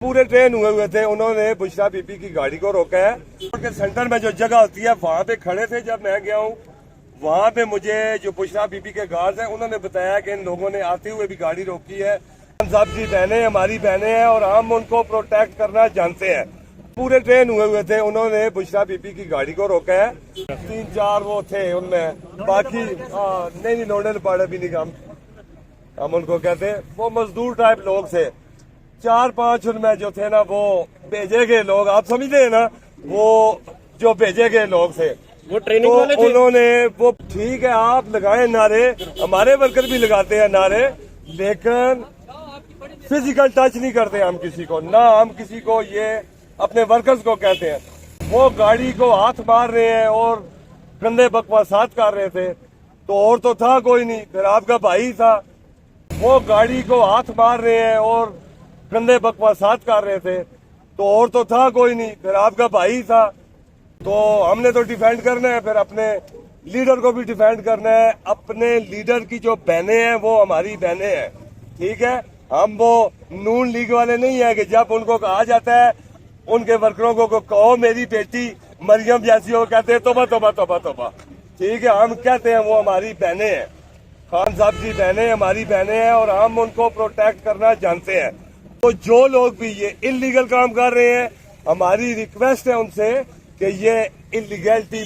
पूरे ट्रेन हुए थे। उन्होंने बुशरा बीबी की गाड़ी को रोका है। के सेंटर में जो जगह होती है वहाँ पे खड़े थे। जब मैं गया हूँ वहाँ पे मुझे जो बुशरा बीबी के गार्ड हैं उन्होंने बताया कि इन लोगों ने आते हुए भी गाड़ी रोकी है। हम सब की बहनें हमारी बहनें हैं और हम उनको प्रोटेक्ट करना जानते हैं। पूरे ट्रेन हुए थे। उन्होंने बुशरा बीबी की गाड़ी को रोका है। 3-4 वो थे उनमें, बाकी नहीं लोडे लपाड़े भी नहीं हम उनको कहते हैं। वो मजदूर टाइप लोग थे। 4-5 उनमें जो थे ना वो भेजे गए लोग, आप समझते हैं ना, वो जो भेजे गए लोग थे वो ट्रेनिंग तो वाले थे। उन्होंने वो ठीक है आप लगाए नारे, हमारे वर्कर भी लगाते हैं नारे, लेकिन फिजिकल टच नहीं करते हम किसी को, ना हम किसी को ये अपने वर्कर्स को कहते हैं। वो गाड़ी को हाथ मार रहे हैं और गंदे बकवासात कर रहे थे तो और तो था कोई नहीं, फिर आपका भाई था। वो गाड़ी को हाथ मार रहे हैं और गंदे बकवासात कर रहे थे तो और तो था कोई नहीं, फिर आपका भाई था। तो हमने तो डिफेंड करना है, फिर अपने लीडर को भी डिफेंड करना है। अपने लीडर की जो बहनें हैं वो हमारी बहनें हैं, ठीक है। हम वो नून लीग वाले नहीं है कि जब उनको कहा जाता है उनके वर्करों को कहो मेरी बेटी मरियम जैसी हो, कहते हैं तोबा तोबा तोबा तोबा, ठीक है। हम कहते हैं वो हमारी बहनें हैं, खान साहब की बहनें हमारी बहनें हैं और हम उनको प्रोटेक्ट करना जानते हैं। तो जो लोग भी ये इलीगल काम कर रहे हैं, हमारी रिक्वेस्ट है उनसे कि ये इलीगलिटी,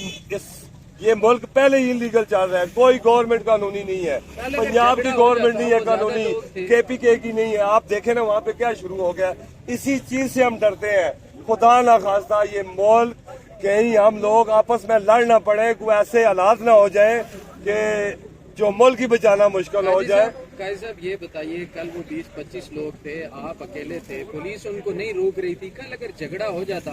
ये मुल्क पहले ही इलीगल चल रहा है, कोई गवर्नमेंट कानूनी नहीं है। पंजाब की गवर्नमेंट नहीं है कानूनी, केपीके की नहीं है। आप देखें ना वहाँ पे क्या शुरू हो गया। इसी चीज से हम डरते हैं, खुदा ना खास्ता ये मुल्क कहीं हम लोग आपस में लड़ ना पड़े, कोई ऐसे हालात ना हो जाए कि जो मुल्क ही बचाना मुश्किल हो जाए। काजी साहब ये बताइए, कल वो 20-25 लोग थे, आप अकेले थे, पुलिस उनको नहीं रोक रही थी। कल अगर झगड़ा हो जाता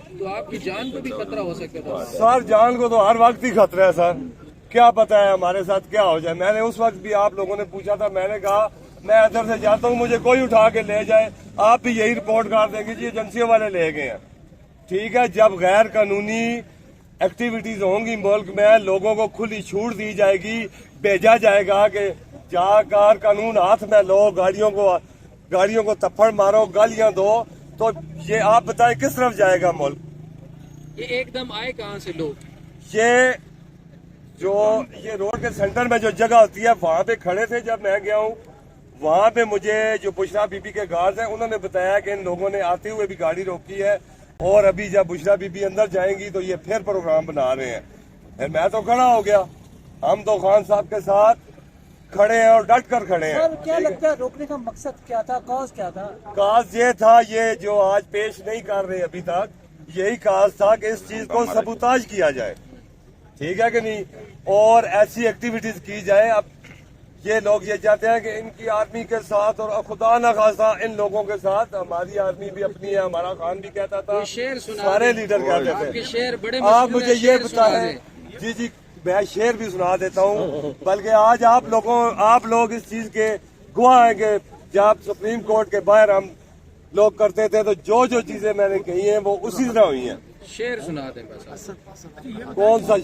तो आपकी जान को भी खतरा हो सकता था। सर जान को तो हर वक्त ही खतरा है सर, क्या पता है हमारे साथ क्या हो जाए। मैंने उस वक्त भी आप लोगों ने पूछा था, मैंने कहा मैं इधर से जाता हूँ मुझे कोई उठा के ले जाए, आप भी यही रिपोर्ट कर देंगे जी एजेंसियों वाले ले गए हैं, ठीक है। जब गैर कानूनी एक्टिविटीज होंगी मुल्क में, लोगों को खुली छूट दी जाएगी, भेजा जाएगा कि जाकर कानून हाथ में लो, गाड़ियों को थप्पड़ मारो, गालियां दो, तो ये आप बताएं किस तरफ जाएगा मुल्क। ये एकदम आए कहाँ से लोग? ये रोड के सेंटर में जो जगह होती है वहाँ पे खड़े थे। जब मैं गया हूँ वहाँ पे मुझे जो बुशरा बीबी के गार्ड हैं उन्होंने बताया कि इन लोगों ने आते हुए भी गाड़ी रोकी है और अभी जब बुशरा बीबी अंदर जाएंगी तो ये फिर प्रोग्राम बना रहे हैं। फिर मैं तो खड़ा हो गया, हम तो खान साहब के साथ खड़े हैं और डट कर खड़े हैं। सर क्या लगता है रोकने का मकसद क्या था, कॉज क्या था? काज ये था, ये जो आज पेश नहीं कर रहे अभी तक, यही काज था कि इस चीज को सबूताज किया जाए, ठीक है कि नहीं, और ऐसी एक्टिविटीज की जाए। अब ये लोग ये चाहते हैं कि इनकी आर्मी के साथ और खुदा न खासा इन लोगों के साथ, हमारी आर्मी भी अपनी है, हमारा खान भी कहता था, सारे लीडर कहते थे। शेर बड़े आप मुझे ये बताएं, जी मैं शेर भी सुना देता हूँ, बल्कि आज आप लोग इस चीज के गवाह हैं कि जब सुप्रीम कोर्ट के बाहर हम लोग करते थे तो जो चीजें मैंने कही हैं वो उसी तरह हुई हैं। शेर सुना दें बस। कौन सा?